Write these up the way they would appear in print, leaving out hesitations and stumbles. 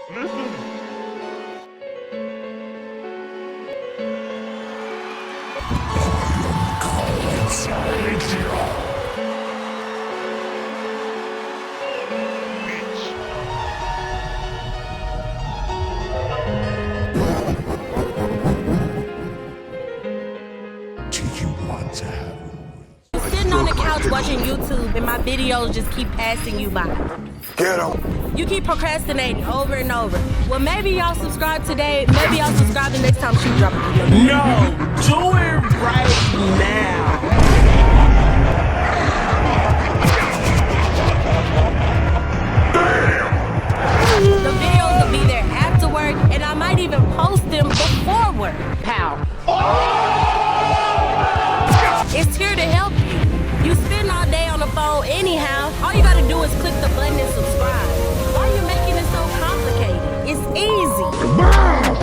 Sitting on the couch watching YouTube and my videos just keep passing you by. Get him. You keep procrastinating over and over. Well, maybe y'all subscribe today. Maybe y'all subscribe the next time she drop a video. No, do it right now. The videos will be there after work, and I might even post them before work. Pow. It's here to help you. You spend all day on the phone anyhow. All you gotta do is click the button and subscribe. Why are you making it so complicated? It's easy. Bob!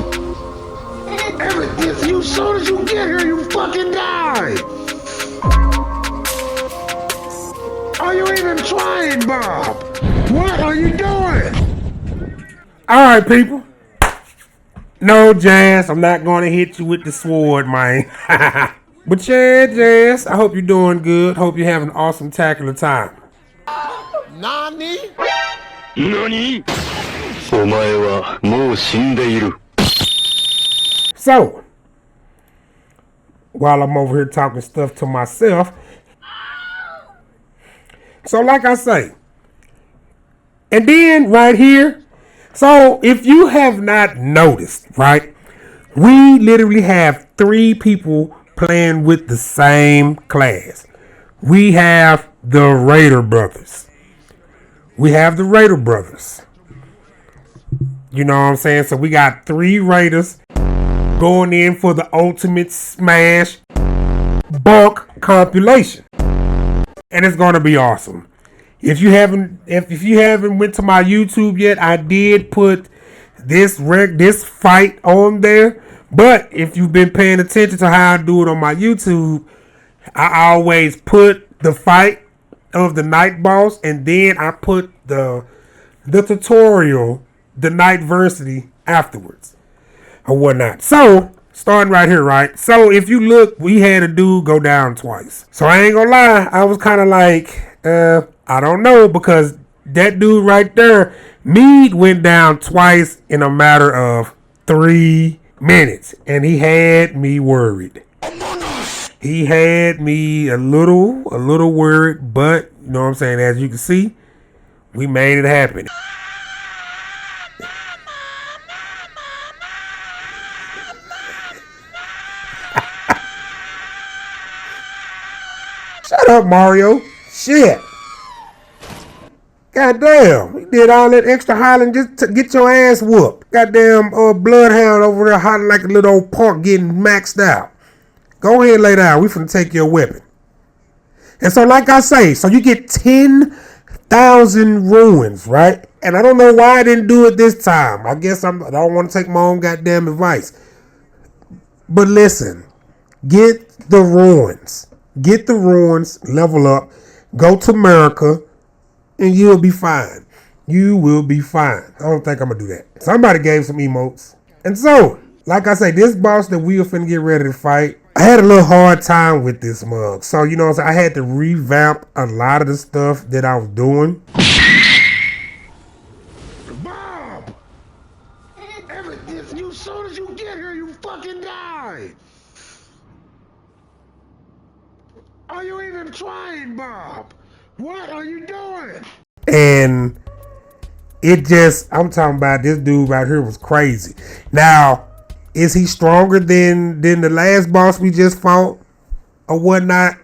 Everything, as soon as you get here, you fucking die! Are you even trying, Bob? What are you doing? Alright, people. No, Jazz, I'm not gonna hit you with the sword, man. But yeah, Jazz, I hope you're doing good. Hope you're having an awesome, tackler time. Nani? Nani? お前はもう死んでいる. So, while I'm over here talking stuff to myself, so like I say, and then right here, so if you have not noticed, right, we literally have 3 people playing with the same class. We have the Raider brothers. You know what I'm saying? So we got 3 Raiders going in for the ultimate smash bulk compilation. And it's gonna be awesome. If you haven't went to my YouTube yet, I did put this fight on there. But if you've been paying attention to how I do it on my YouTube, I always put the fight of the night boss, and then I put the tutorial, the Nightversity, afterwards or whatnot. So starting right here, right? So if you look, we had a dude go down twice. So I ain't gonna lie, I was kind of like, I don't know, because that dude right there, Mead went down twice in a matter of 3 minutes, and he had me worried. He had me a little worried, but you know what I'm saying, as you can see, we made it happen. Shut up, Mario. Shit. Goddamn, we did all that extra hollering just to get your ass whooped. Goddamn bloodhound over there hollering like a little old punk getting maxed out. Go ahead and lay down. We finna take your weapon. And so like I say, so you get 10,000 ruins, right? And I don't know why I didn't do it this time. I guess I don't want to take my own goddamn advice. But listen, get the ruins. Get the ruins, level up, go to America, and you'll be fine. You will be fine. I don't think I'm going to do that. Somebody gave some emotes. And so, like I say, this boss that we are finna get ready to fight, I had a little hard time with this mug. So, you know what I'm saying? I had to revamp a lot of the stuff that I was doing. Bob! As soon as you get here, you fucking die! Are you even trying, Bob? What are you doing? And it just, I'm talking about this dude right here was crazy. Now, is he stronger than the last boss we just fought or whatnot?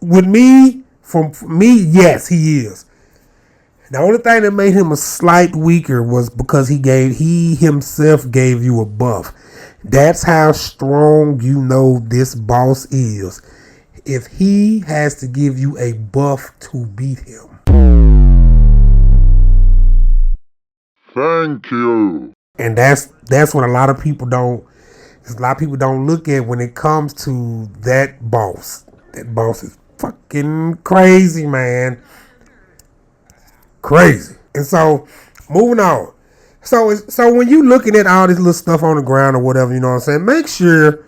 With me, from me, yes, he is. The only thing that made him a slight weaker was because he himself gave you a buff. That's how strong you know this boss is. If he has to give you a buff to beat him. Thank you. And that's what a lot of people don't look at when it comes to that boss. That boss is fucking crazy, man. Crazy. And so moving on. So when you looking at all this little stuff on the ground or whatever, you know what I'm saying, make sure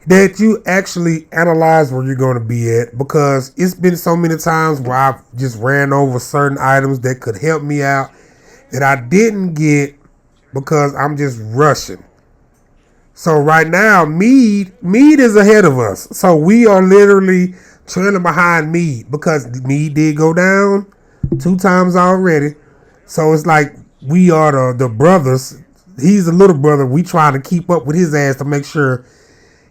that you actually analyze where you're going to be at, because it's been so many times where I've just ran over certain items that could help me out that I didn't get because I'm just rushing. So right now, Mead is ahead of us. So we are literally trailing behind Mead because Mead did go down 2 times already. So it's like we are the brothers. He's a little brother. We trying to keep up with his ass to make sure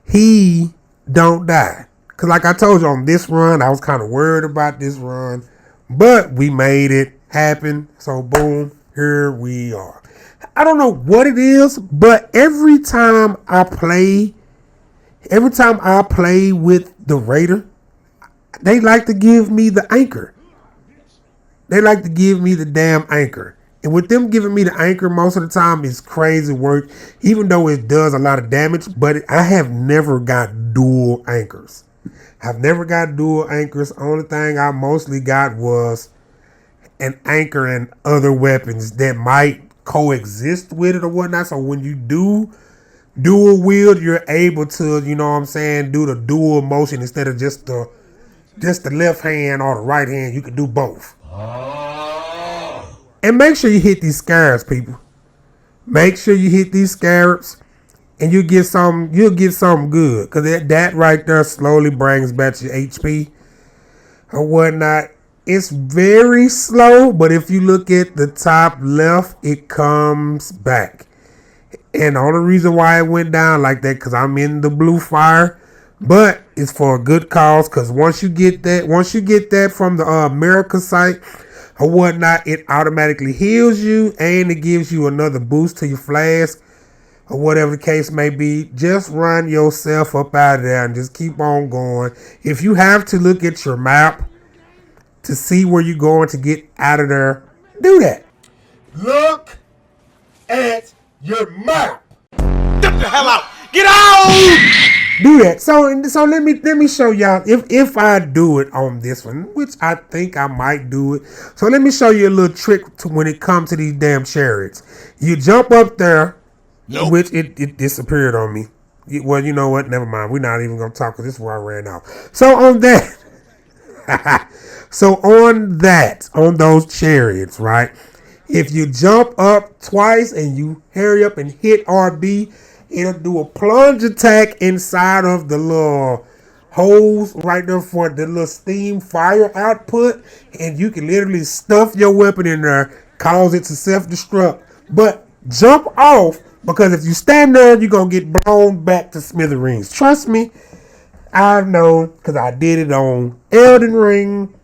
he don't die. Because like I told you on this run, I was kind of worried about this run. But we made it happen. So boom, here we are. I don't know what it is, but every time I play with the Raider, they like to give me the anchor. They like to give me the damn anchor. And with them giving me the anchor most of the time, it's crazy work, even though it does a lot of damage. But I have never got dual anchors. I've never got dual anchors. Only thing I mostly got was an anchor and other weapons that might coexist with it or whatnot. So when you do dual wield, you're able to, you know what I'm saying, do the dual motion instead of just the left hand or the right hand. You can do both. And make sure you hit these scarabs, people. Make sure you hit these scarabs, and you'll get something good. Because that right there slowly brings back your HP or whatnot. It's very slow, but if you look at the top left, it comes back. And the only reason why it went down like that, because I'm in the blue fire, but it's for a good cause. Because once you get that from the America site or whatnot, it automatically heals you and it gives you another boost to your flask or whatever the case may be. Just run yourself up out of there and just keep on going. If you have to look at your map to see where you're going to get out of there, do that. Look at your map. Get the hell out! Get out! Do that. So let me show y'all if I do it on this one, which I think I might do it. So let me show you a little trick to when it comes to these damn chariots. You jump up there, which it disappeared on me. Well, you know what? Never mind. We're not even gonna talk because this is where I ran out. So on that, on those chariots, right? If you jump up twice and you hurry up and hit RB, it'll do a plunge attack inside of the little holes right there for the little steam fire output. And you can literally stuff your weapon in there, cause it to self-destruct. But jump off, because if you stand there, you're going to get blown back to smithereens. Trust me, I know, because I did it on Elden Ring,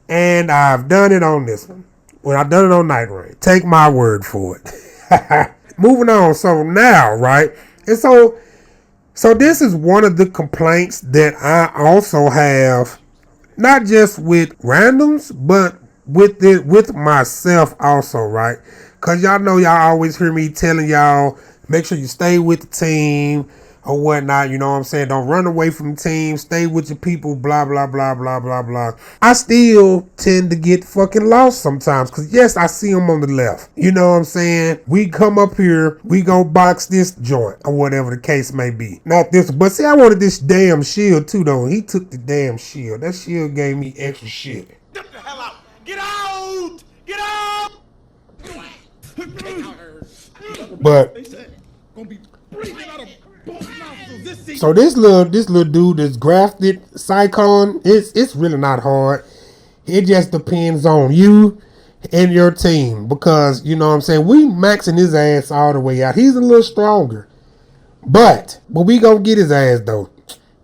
and I've done it on this one. Well, I've done it on Nightreign. Take my word for it. Moving on. So now, right? And so this is one of the complaints that I also have, not just with randoms, but with myself also, right? Because y'all know, y'all always hear me telling y'all, make sure you stay with the team or whatnot, you know what I'm saying? Don't run away from the team, stay with your people, blah, blah, blah, blah, blah, blah. I still tend to get fucking lost sometimes, because yes, I see them on the left. You know what I'm saying? We come up here, we go box this joint, or whatever the case may be. Not this, but see, I wanted this damn shield too, though. He took the damn shield. That shield gave me extra shit. Get the hell out! Get out! Get out! But so this little dude that's grafted Psychon, it's really not hard. It just depends on you and your team, because you know what I'm saying, we maxing his ass all the way out. He's a little stronger, but we gonna get his ass though,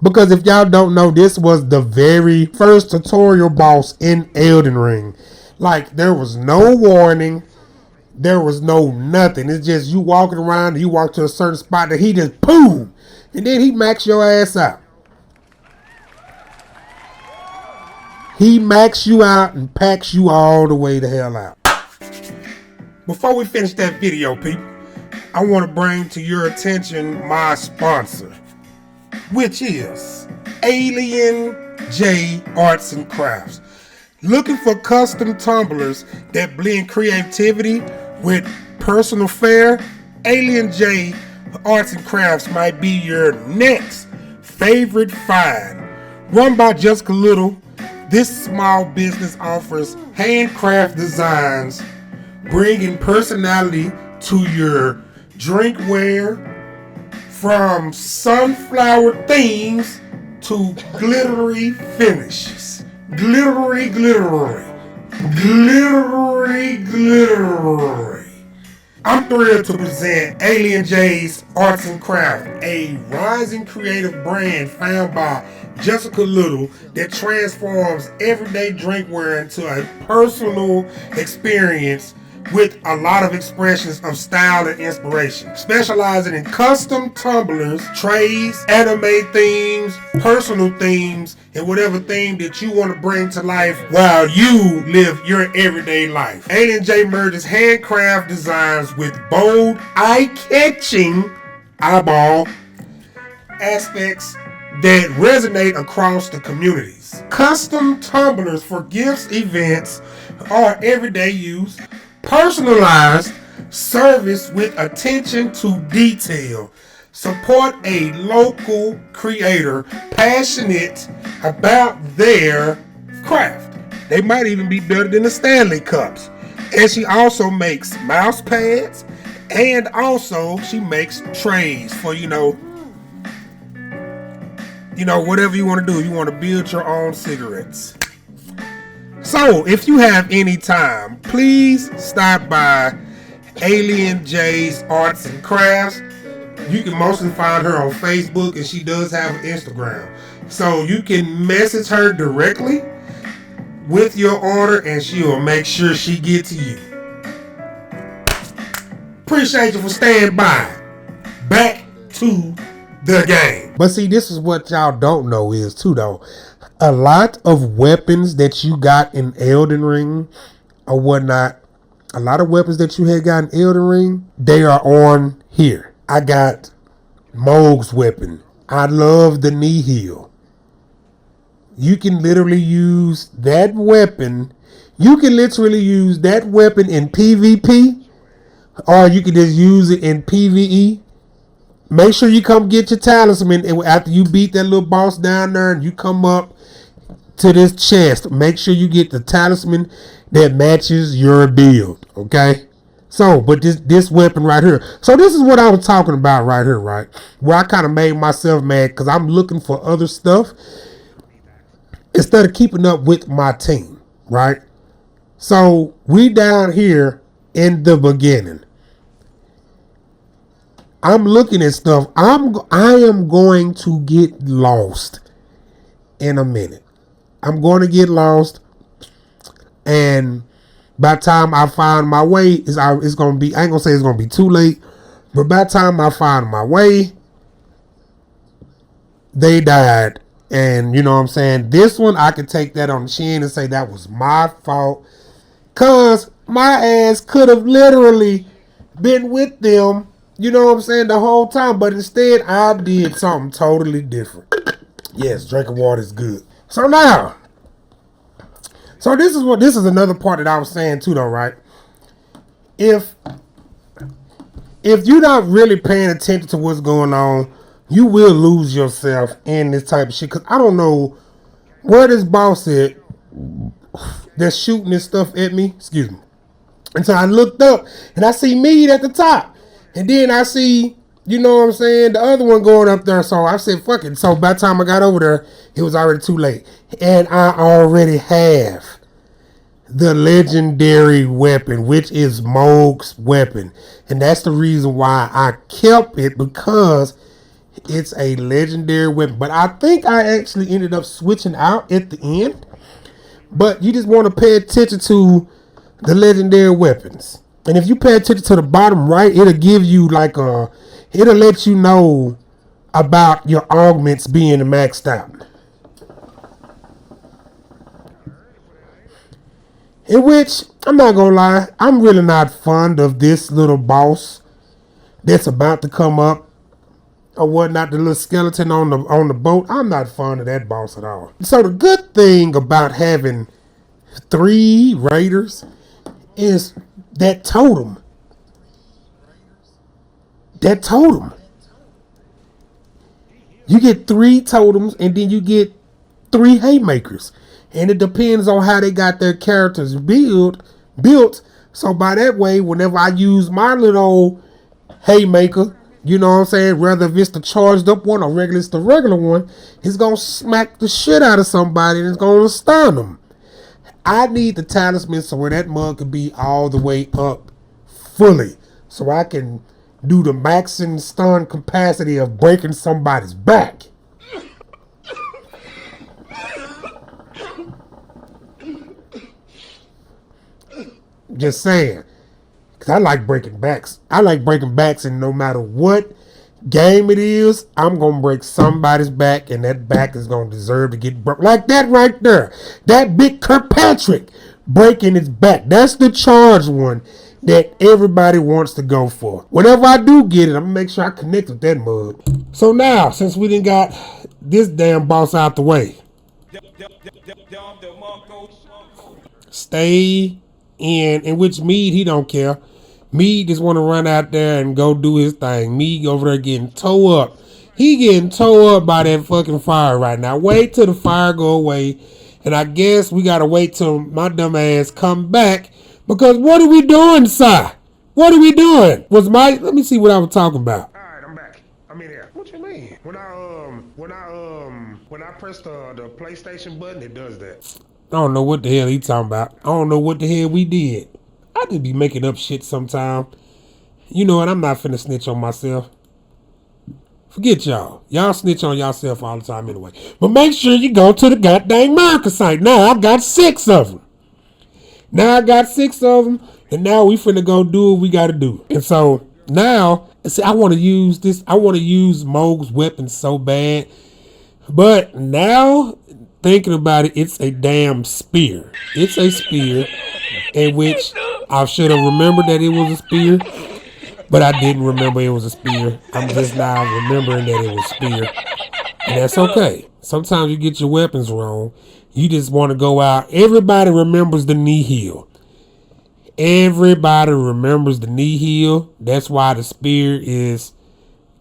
because if y'all don't know, this was the very first tutorial boss in Elden Ring. Like, there was no warning. There was no nothing. It's just you walking around and you walk to a certain spot that he just boom, and then he max your ass out. He max you out and packs you all the way the hell out. Before we finish that video, people, I want to bring to your attention my sponsor, which is Alien J Arts and Crafts. Looking for custom tumblers that blend creativity with personal fare? Alien J Arts and Crafts might be your next favorite find. Run by Jessica Little, this small business offers handcraft designs, bringing personality to your drinkware, from sunflower themes to glittery finishes. Glittery. I'm thrilled to present Alien J's Arts and Crafts, a rising creative brand found by Jessica Little that transforms everyday drinkware into a personal experience with a lot of expressions of style and inspiration. Specializing in custom tumblers, trays, anime themes, personal themes, and whatever theme that you want to bring to life while you live your everyday life. Alien J merges handcraft designs with bold, eye-catching eyeball aspects that resonate across the communities. Custom tumblers for gifts, events, or everyday use. Personalized service with attention to detail. Support a local creator passionate about their craft. They might even be better than the Stanley Cups. And she also makes mouse pads, and also she makes trays for, whatever you want to do. You want to build your own cigarettes. So, if you have any time, please stop by Alien J's Arts and Crafts. You can mostly find her on Facebook, and she does have an Instagram. So, you can message her directly with your order, and she will make sure she gets to you. Appreciate you for staying by. Back to the game. But see, this is what y'all don't know is too, though. A lot of weapons that you got in Elden Ring or whatnot, a lot of weapons that you had got in Elden Ring, they are on here. I got Moog's weapon. I love the Nihil. You can literally use that weapon. You can literally use that weapon in PvP, or you can just use it in PvE. Make sure you come get your talisman, and after you beat that little boss down there and you come up to this chest, make sure you get the talisman that matches your build, okay? So, but this weapon right here. So this is what I was talking about right here, right? Where I kind of made myself mad because I'm looking for other stuff instead of keeping up with my team, right? So we down here in the beginning. I'm looking at stuff. I am going to get lost in a minute. I'm going to get lost, and by the time I find my way, it's going to be, I ain't going to say it's going to be too late, but by the time I find my way, they died. And you know what I'm saying? This one, I can take that on the chin and say that was my fault, because my ass could have literally been with them, you know what I'm saying, the whole time, but instead I did something totally different. Yes, drinking water is good. So now, this is another part that I was saying too, though, right? If you're not really paying attention to what's going on, you will lose yourself in this type of shit. Cause I don't know where this boss at that's shooting this stuff at me. Excuse me. And so I looked up and I see Mead at the top, and then I see, you know what I'm saying, the other one going up there. So I said, fuck it. So by the time I got over there, it was already too late. And I already have the legendary weapon, which is Moog's weapon. And that's the reason why I kept it, because it's a legendary weapon. But I think I actually ended up switching out at the end. But you just want to pay attention to the legendary weapons. And if you pay attention to the bottom right, it'll give you it'll let you know about your augments being maxed out. In which, I'm not gonna lie, I'm really not fond of this little boss that's about to come up or whatnot, the little skeleton on the boat. I'm not fond of that boss at all. So the good thing about having 3 raiders is that totem. That totem. You get 3 totems and then you get 3 haymakers. And it depends on how they got their characters built. So by that way, whenever I use my little haymaker, you know what I'm saying, whether if it's the charged up one or it's the regular one, it's going to smack the shit out of somebody and it's going to stun them. I need the talisman so where that mug can be all the way up fully. So I can do the maximum stun capacity of breaking somebody's back. Just saying. Because I like breaking backs. I like breaking backs, and no matter what game it is, I'm going to break somebody's back, and that back is going to deserve to get broke. Like that right there. That big Kirkpatrick breaking his back. That's the charged one that everybody wants to go for. Whenever I do get it, I'm going to make sure I connect with that mug. So now, since we done got this damn boss out the way, stay in which Mead, he don't care. Mead just want to run out there and go do his thing. Mead over there getting towed up. He getting towed up by that fucking fire right now. Wait till the fire go away. And I guess we got to wait till my dumb ass come back. Because what are we doing, Si? What are we doing? Let me see what I was talking about. All right, I'm back. I'm in here. What you mean? When I press the PlayStation button, it does that. I don't know what the hell he talking about. I don't know what the hell we did. I just be making up shit sometime. You know what? I'm not finna snitch on myself. Forget y'all. Y'all snitch on yourself all the time anyway. But make sure you go to the goddamn marker site. Now I got 6 of them. And now we finna go do what we gotta do. And so now, see, I want to use this. I want to use Moog's weapon so bad. But now, thinking about it, it's a damn spear. It's a spear, in which I should have remembered that it was a spear, but I didn't remember it was a spear. I'm just now remembering that it was a spear, and that's okay. Sometimes you get your weapons wrong. You just want to go out. Everybody remembers the knee heel. Everybody remembers the knee heel. That's why the spear is.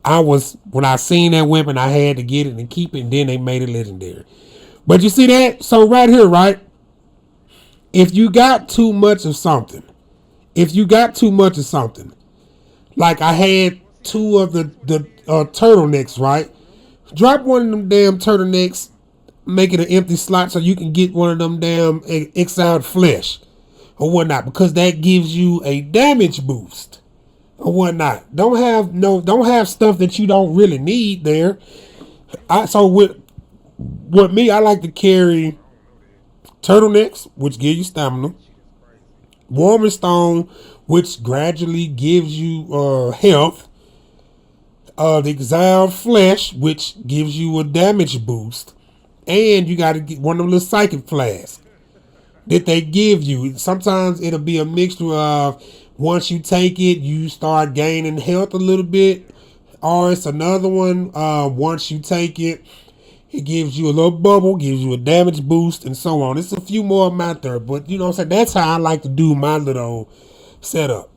When I seen that weapon, I had to get it and keep it, and then they made it legendary. But you see that? So right here, right? If you got too much of something, like I had 2 of the turtlenecks, right? Drop one of them damn turtlenecks, make it an empty slot so you can get one of them damn exiled flesh or whatnot, because that gives you a damage boost or whatnot. Don't have stuff that you don't really need there. So with me, I like to carry turtlenecks, which give you stamina. Warming Stone, which gradually gives you health. The Exiled Flesh, which gives you a damage boost. And you got to get one of them little psychic flasks that they give you. Sometimes it'll be a mixture of, once you take it, you start gaining health a little bit. Or it's another one, once you take it, it gives you a little bubble, gives you a damage boost, and so on. It's a few more of them out there, but you know what I'm saying? That's how I like to do my little setup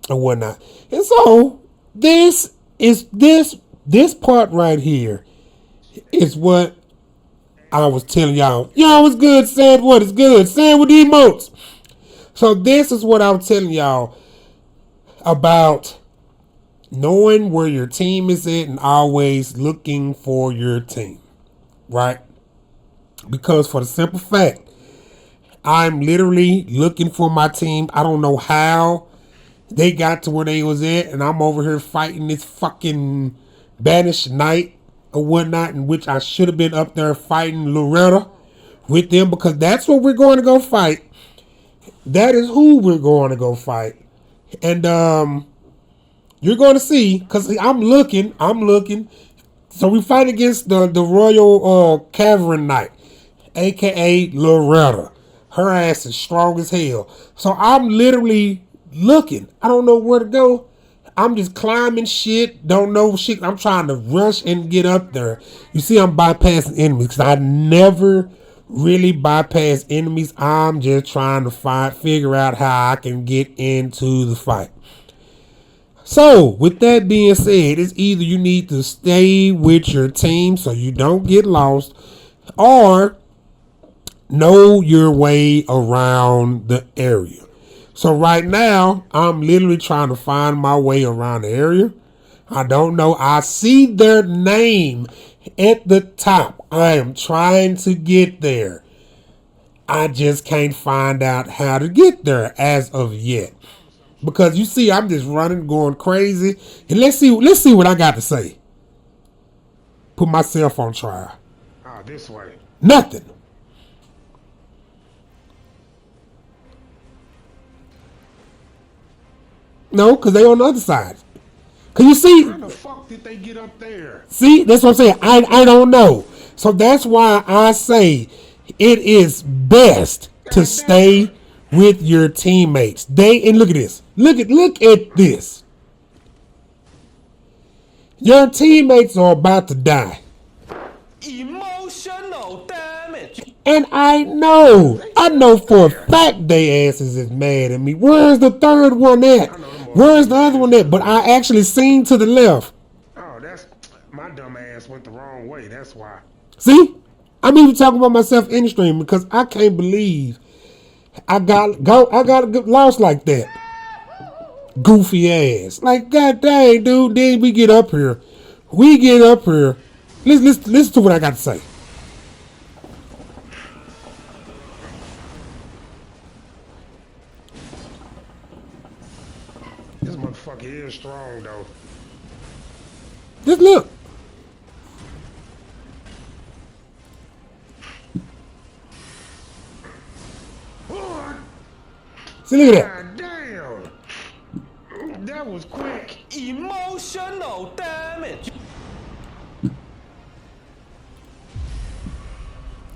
and whatnot. And so this part right here is what I was telling y'all. Y'all was good, saying what is good, saying with the emotes. So this is what I was telling y'all about knowing where your team is at and always looking for your team. Right? Because for the simple fact, I'm literally looking for my team. I don't know how they got to where they was at, and I'm over here fighting this fucking banished knight or whatnot, in which I should have been up there fighting Loretta with them, because that's what we're going to go fight. That is who we're going to go fight. And you're going to see, because I'm looking. So we fight against the Royal Cavern Knight, a.k.a. Loretta. Her ass is strong as hell. So I'm literally looking. I don't know where to go. I'm just climbing shit. Don't know shit. I'm trying to rush and get up there. You see, I'm bypassing enemies because I never really bypass enemies. I'm just trying to figure out how I can get into the fight. So, with that being said, it's either you need to stay with your team so you don't get lost, or know your way around the area. So right now, I'm literally trying to find my way around the area. I don't know. I see their name at the top. I am trying to get there. I just can't find out how to get there as of yet. Because you see, I'm just running, going crazy. And let's see what I got to say. Put myself on trial. Ah, this way. Nothing. No, because they on the other side. Because you see... How the fuck did they get up there? See, that's what I'm saying. I don't know. So that's why I say it is best to stay with your teammates. And look at this. Look at this. Your teammates are about to die. Emotional damage. And I know for a fact they asses is mad at me. Where's the third one at? Where's the other one at? But I actually seen to the left. Oh, that's my dumb ass went the wrong way. That's why. See? I'm even talking about myself in the stream because I can't believe I got lost like that. Goofy ass. Like, god dang, dude. Then we get up here. Listen to what I got to say. This motherfucker is strong though. Just look. What? See, look at that. God damn. That was quick. Emotional damage.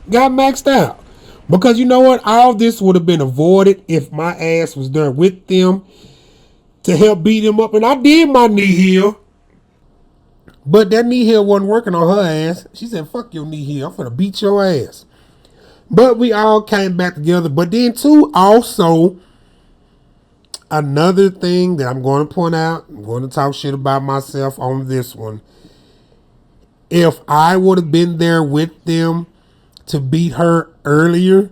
Got maxed out. Because you know what? All this would have been avoided if my ass was there with them to help beat him up. And I did my knee heal. But that knee heal wasn't working on her ass. She said, fuck your knee heal. I'm finna beat your ass. But we all came back together. But then too, also, another thing that I'm going to point out, I'm going to talk shit about myself on this one. If I would have been there with them to beat her earlier,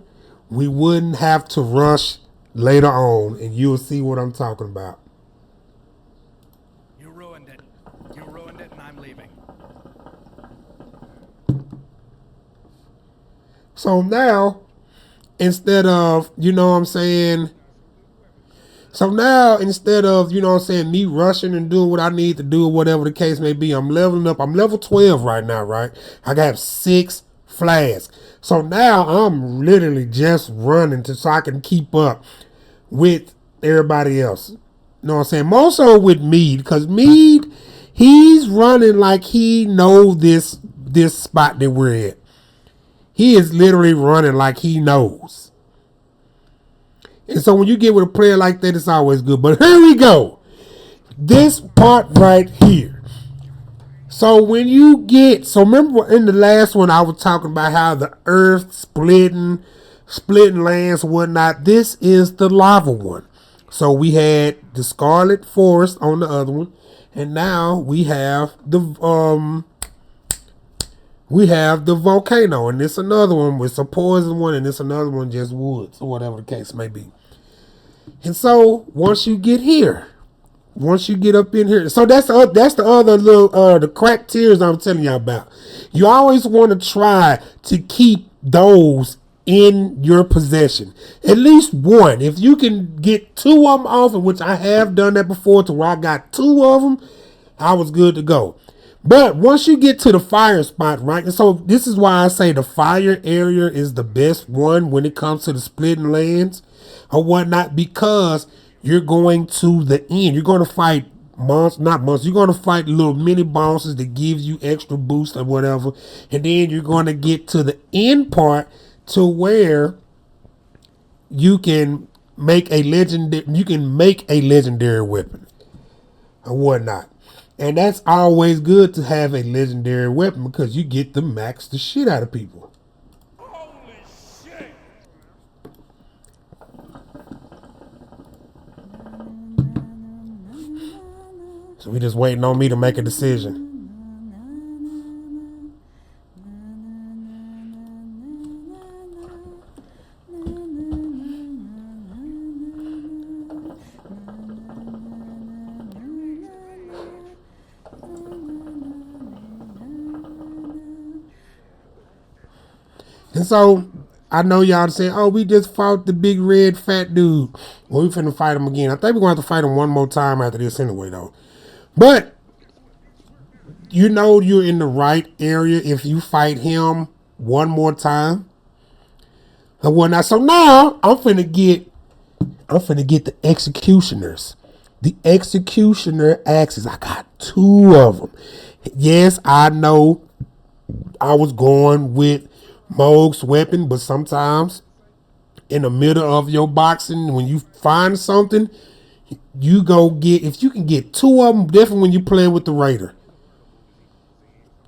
we wouldn't have to rush later on. And you'll see what I'm talking about. You ruined it. You ruined it and I'm leaving. So now, instead of, you know what I'm saying, me rushing and doing what I need to do, whatever the case may be, I'm leveling up. I'm level 12 right now, right? I got 6 flasks. So now I'm literally just running so I can keep up with everybody else. You know what I'm saying? More so with Mead, because Mead, he's running like he knows this spot that we're at. He is literally running like he knows. And so when you get with a player like that, it's always good. But here we go. This part right here. So remember in the last one I was talking about how the earth splitting lands and whatnot. This is the lava one. So we had the Scarlet Forest on the other one. And now we have the volcano, and it's another one with a poison one, and it's another one just woods, or whatever the case may be. And so once you get up in here, so that's the other little the cracked tiers I'm telling y'all about. You always want to try to keep those in your possession, at least one. If you can get 2 of them off, which I have done that before, to where I got 2 of them, I was good to go. But once you get to the fire spot, right? And so this is why I say the fire area is the best one when it comes to the splitting lands or whatnot, because you're going to the end. You're going to fight you're going to fight little mini bosses that gives you extra boost or whatever. And then you're going to get to the end part to where you can make a legendary weapon or whatnot. And that's always good to have a legendary weapon because you get to max the shit out of people. Holy So we just waiting on me to make a decision. And so, I know y'all saying, oh, we just fought the big red fat dude. Well, we finna fight him again. I think we're going to have to fight him one more time after this anyway, though. But, you know you're in the right area if you fight him one more time. And whatnot. So now, I'm finna get the executioners. The executioner axes. I got 2 of them. Yes, I know I was going with Moog's weapon, but sometimes in the middle of your boxing, when you find something, you go get, if you can get 2 of them, definitely when you play with the Raider,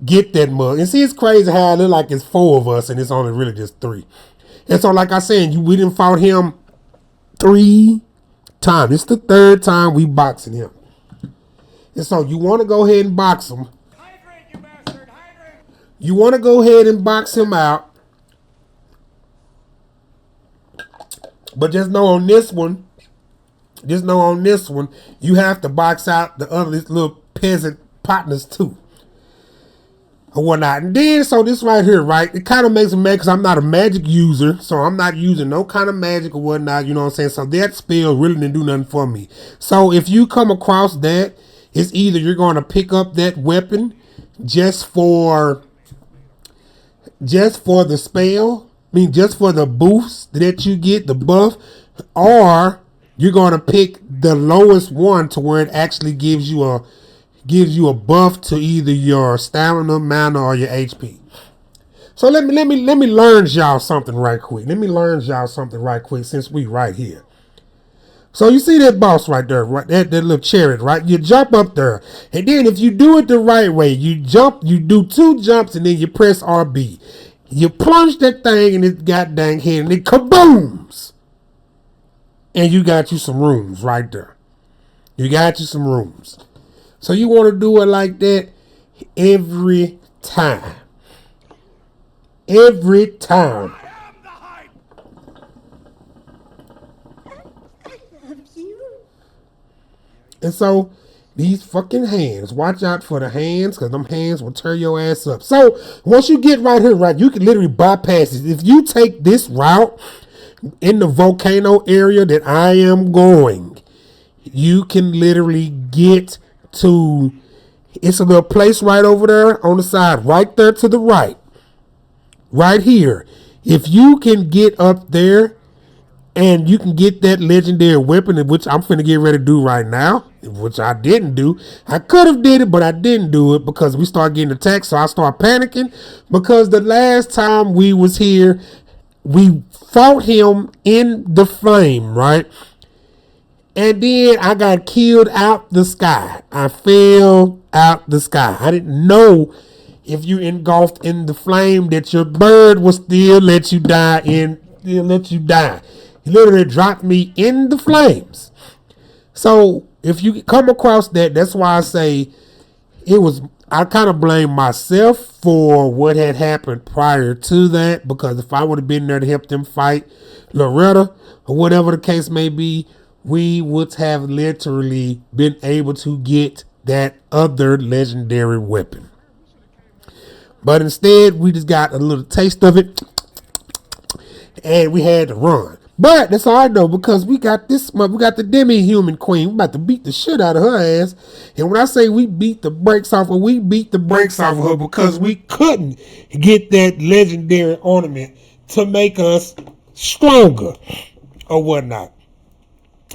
get that mug. And see, it's crazy how it look like it's 4 of us and it's only really just 3. And so, like I said, we didn't fought him 3 times. It's the 3rd time we boxing him. And so you want to go ahead and box him. Hydrate, you bastard! Hydrate! You want to go ahead and box him out. But just know on this one, you have to box out the other little peasant partners too. Or whatnot. And then, so this right here, right? It kind of makes me mad because I'm not a magic user. So I'm not using no kind of magic or whatnot. You know what I'm saying? So that spell really didn't do nothing for me. So if you come across that, it's either you're going to pick up that weapon just for the spell. I mean, just for the boost that you get, the buff, or you're going to pick the lowest one to where it actually gives you a buff to either your stamina, mana, or your HP. So let me learn y'all something right quick. Since we right here. So you see that boss right there, right? That little chariot, right? You jump up there, and then if you do it the right way, you do 2 jumps, and then you press RB. You plunge that thing in its goddamn head, and it kabooms. And you got you some rooms right there. So you want to do it like that every time. And so these fucking hands, watch out for the hands, because them hands will tear your ass up. So once you get right here, right, you can literally bypass it. If you take this route in the volcano area that I am going, you can literally get to, it's a little place right over there on the side, right there to the right, right here. If you can get up there and you can get that legendary weapon, which I'm finna get ready to do right now, which I didn't do. I could have did it, but I didn't do it because we started getting attacked, so I started panicking. Because the last time we was here, we fought him in the flame, right? And then I got killed out the sky. I fell out the sky. I didn't know if you engulfed in the flame that your bird will still let you die He literally dropped me in the flames. So if you come across that, that's why I say I kind of blame myself for what had happened prior to that, because if I would have been there to help them fight Loretta or whatever the case may be, we would have literally been able to get that other legendary weapon. But instead, we just got a little taste of it and we had to run. But that's all right though, because we got the demi-human queen. We about to beat the shit out of her ass. And when I say we beat the brakes off of her, because we couldn't get that legendary ornament to make us stronger or whatnot.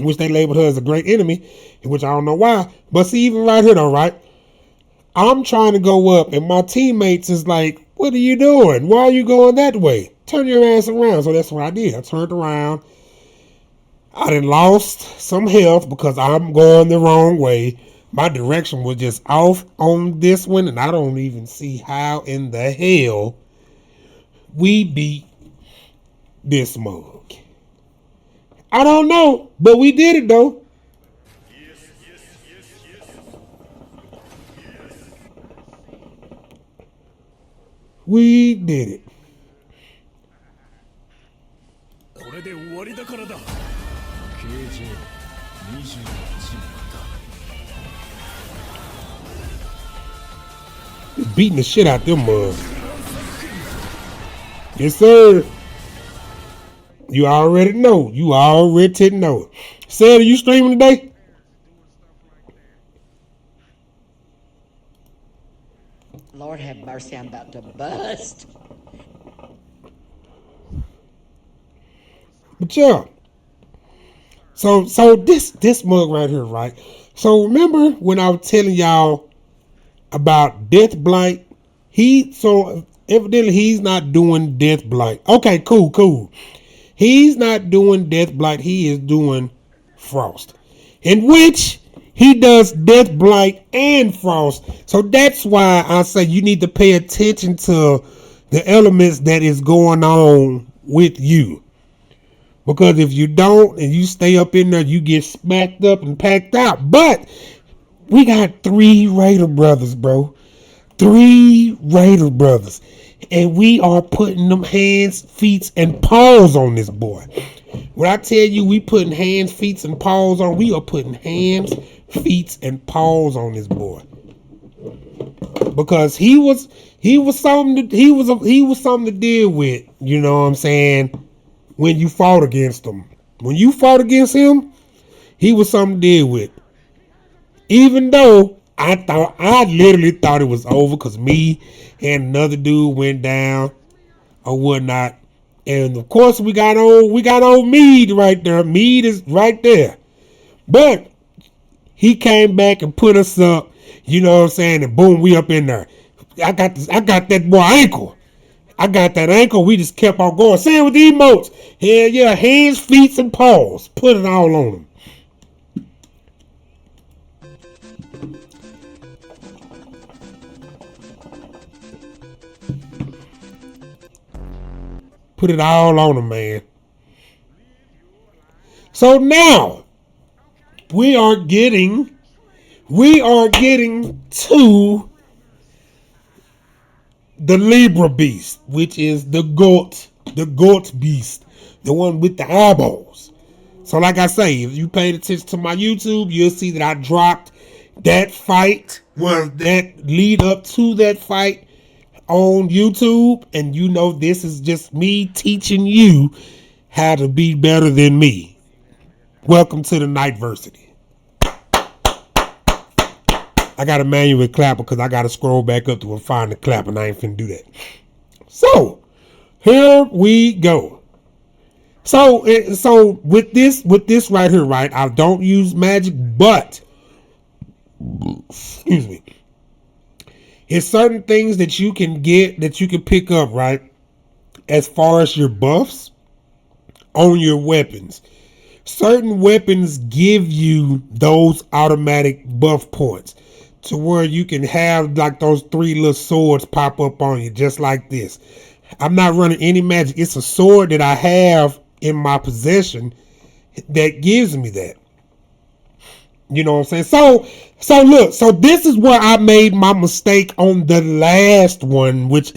Which they labeled her as a great enemy, which I don't know why. But see, even right here though, right? I'm trying to go up and my teammates is like, what are you doing? Why are you going that way? Turn your ass around. So that's what I did. I turned around. I done lost some health because I'm going the wrong way. My direction was just off on this one, and I don't even see how in the hell we beat this mug. I don't know, but we did it though. We did it. これで終わりだからだ。形状28ま Beating the shit out them mugs. Yes, sir. You already know. You already know. Said, are you streaming today? Lord have mercy, I'm about to bust. But yeah. So this mug right here, right? So remember when I was telling y'all about Death Blight? Evidently he's not doing Death Blight. Okay, cool. He's not doing Death Blight. He is doing Frost, in which he does Death Blight and Frost. So that's why I say you need to pay attention to the elements that is going on with you. Because if you don't and you stay up in there, you get smacked up and packed out. But we got 3 Raider brothers, bro. 3 Raider brothers. And we are putting them hands, feet, and paws on this boy. When I tell you we putting hands, feet, and paws on, we are putting hands, feet, and paws on this boy. Because he was something to deal with, you know what I'm saying, when you fought against him. When you fought against him, he was something to deal with. Even though I literally thought it was over because me and another dude went down or whatnot. And of course we got old Mead right there. Mead is right there. But he came back and put us up, you know what I'm saying, and boom, we up in there. I got that boy ankle. I got that ankle. We just kept on going. Same with the emotes. Hell yeah, hands, feet, and paws. Put it all on them. Put it all on them, man. So now we are getting to the Libra beast, which is the goat beast, the one with the eyeballs. So like I say, if you paid attention to my YouTube, you'll see that I dropped that fight, that lead up to that fight on YouTube, and you know this is just me teaching you how to be better than me. Welcome to the Nightversity. I got a manual clapper because I got to scroll back up to find the clap, and I ain't finna do that. So here we go. So with this right here, right? I don't use magic, but excuse me. It's certain things that you can get, that you can pick up, right? As far as your buffs on your weapons. Certain weapons give you those automatic buff points to where you can have like those 3 little swords pop up on you just like this. I'm not running any magic. It's a sword that I have in my possession that gives me that. You know what I'm saying? So look, so this is where I made my mistake on the last one, which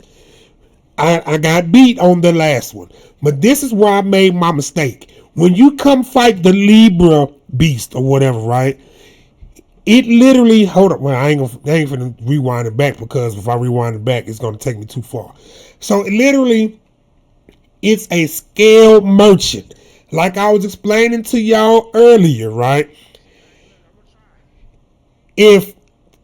I got beat on the last one. But this is where I made my mistake. When you come fight the Libra beast or whatever, right? It literally, hold up, well, I ain't gonna rewind it back, because if I rewind it back, it's gonna take me too far. So it literally, it's a scale merchant. Like I was explaining to y'all earlier, right? If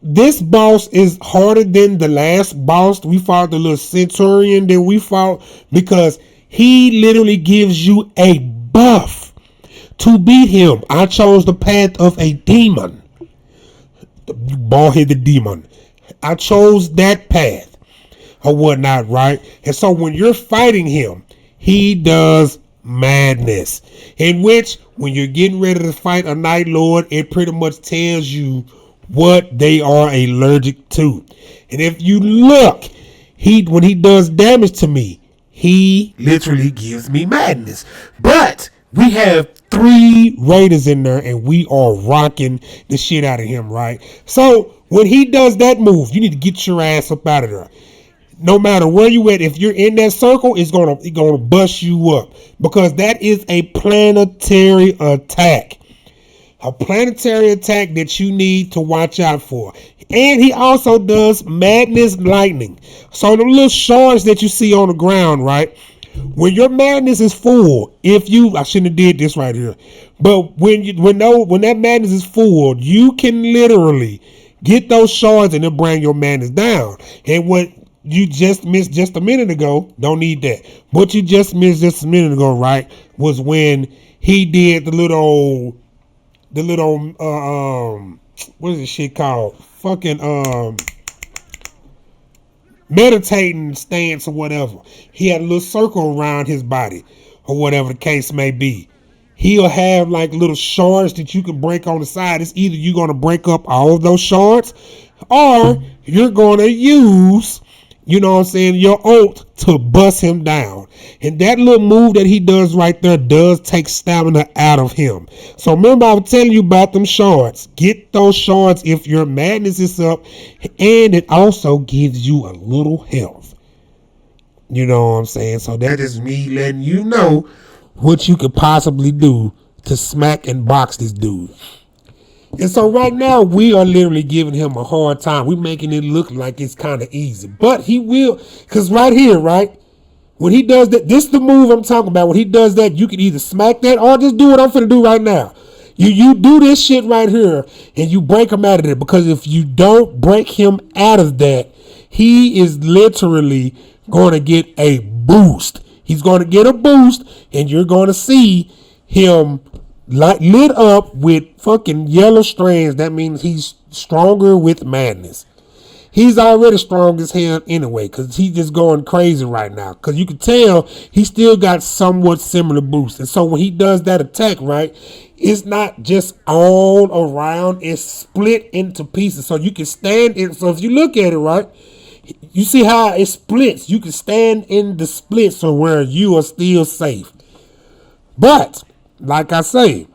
this boss is harder than the last boss we fought, the little centurion that we fought, because he literally gives you a buff to beat him. I chose the path of a demon, the bald-headed demon. I chose that path or whatnot, right? And so when you're fighting him, he does madness, in which when you're getting ready to fight a Nightlord, it pretty much tells you what they are allergic to. And if you look, when he does damage to me, he literally gives me madness. But we have 3 raiders in there, and we are rocking the shit out of him, right? So when he does that move, you need to get your ass up out of there. no matter where you at, if you're in that circle, it's gonna bust you up, because that is a planetary attack. A planetary attack that you need to watch out for. And he also does madness lightning. So the little shards that you see on the ground, right? When your madness is full, I shouldn't have did this right here, but when that madness is full, you can literally get those shards and it'll bring your madness down. And what you just missed just a minute ago, don't need that. What you just missed just a minute ago, right, was when he did the little what is this shit called? Fucking meditating stance or whatever. He had a little circle around his body or whatever the case may be. He'll have like little shards that you can break on the side. It's either you're going to break up all of those shards or you're going to use, you know what I'm saying, your ult to bust him down. And that little move that he does right there does take stamina out of him. So remember, I was telling you about them shards. Get those shards if your madness is up, and it also gives you a little health. You know what I'm saying? So that is me letting you know what you could possibly do to smack and box this dude. And so right now, we are literally giving him a hard time. We're making it look like it's kind of easy. But he will, because right here, right, when he does that, this is the move I'm talking about. When he does that, you can either smack that or just do what I'm finna do right now. You do this shit right here, and you break him out of it. Because if you don't break him out of that, he is literally going to get a boost. He's going to get a boost, and you're going to see him lit up with fucking yellow strands. That means he's stronger with madness. He's already strong as hell anyway, because he's just going crazy right now. Because you can tell he still got somewhat similar boosts. And so when he does that attack, right, it's not just all around. It's split into pieces. So you can stand in. So if you look at it, right, you see how it splits. You can stand in the split so where you are still safe. But like I say,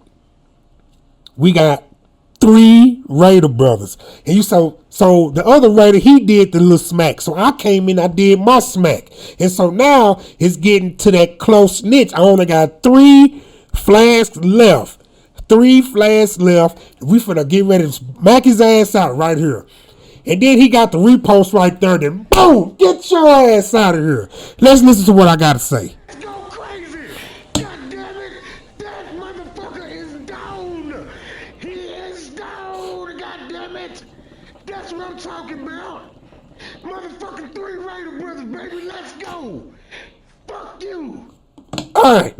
we got 3 Raider brothers. And so the other Raider, he did the little smack. So I came in, I did my smack. And so now it's getting to that close niche. I only got 3 flasks left. 3 flasks left. We finna get ready to smack his ass out right here. And then he got the repost right there. Then boom, get your ass out of here. Let's listen to what I gotta say. Go crazy! God damn it! That motherfucker is down! He is down! God damn it! That's what I'm talking about! Motherfucking 3 Raider brothers, baby, let's go! Fuck you! Alright.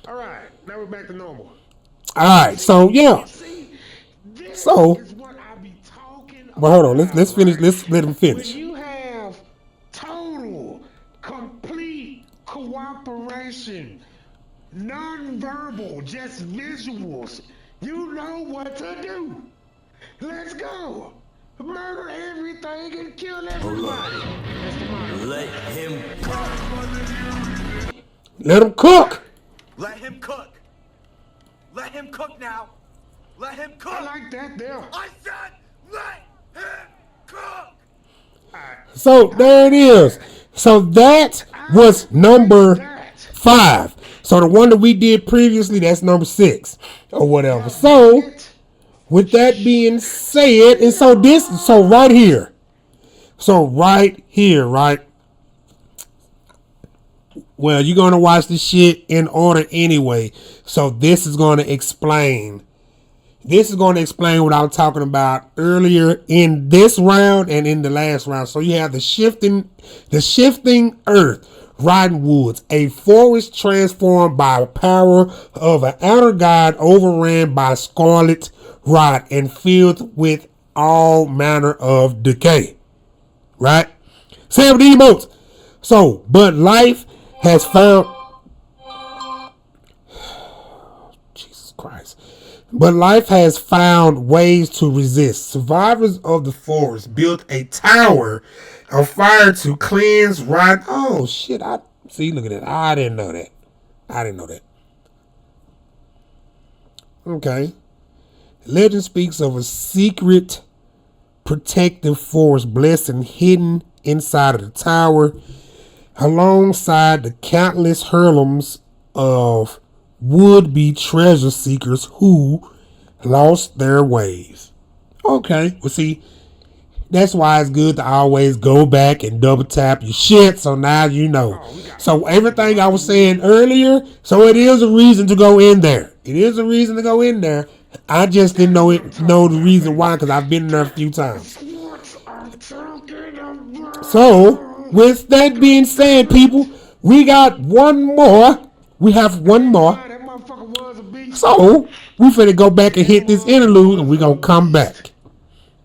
Alright, now we're back to normal. Alright, so yeah. So well, hold on. Let's finish. Let's let him finish. When you have total, complete cooperation, non-verbal, just visuals, you know what to do. Let's go. Murder everything and kill everybody. Let him cook. Let him cook. Let him cook. Let him cook now. Let him cook. I like that there. I said let him cook. So there it is. So that was number 5. So the one that we did previously, that's number 6 or whatever. So with that being said, and so right here, right? Well, you're going to watch this shit in order anyway. So this is going to explain what I was talking about earlier in this round and in the last round. So you have the shifting earth, rotten woods, a forest transformed by the power of an outer god, overran by scarlet rot and filled with all manner of decay. Right? Same with the emotes. So, but life has found Jesus Christ. But life has found ways to resist. Survivors of the forest built a tower of fire to cleanse rot. Oh shit! Look at that. I didn't know that. Okay. Legend speaks of a secret protective forest blessed and hidden inside of the tower, alongside the countless hurlums of would-be treasure seekers who lost their ways. Okay, well see, that's why it's good to always go back and double tap your shit, so now you know. So everything I was saying earlier, so it is a reason to go in there. It is a reason to go in there. I just didn't know the reason why, because I've been there a few times. So, with that being said, people, we got one more. We have one more. So, we finna go back and hit this interlude, and we gonna come back.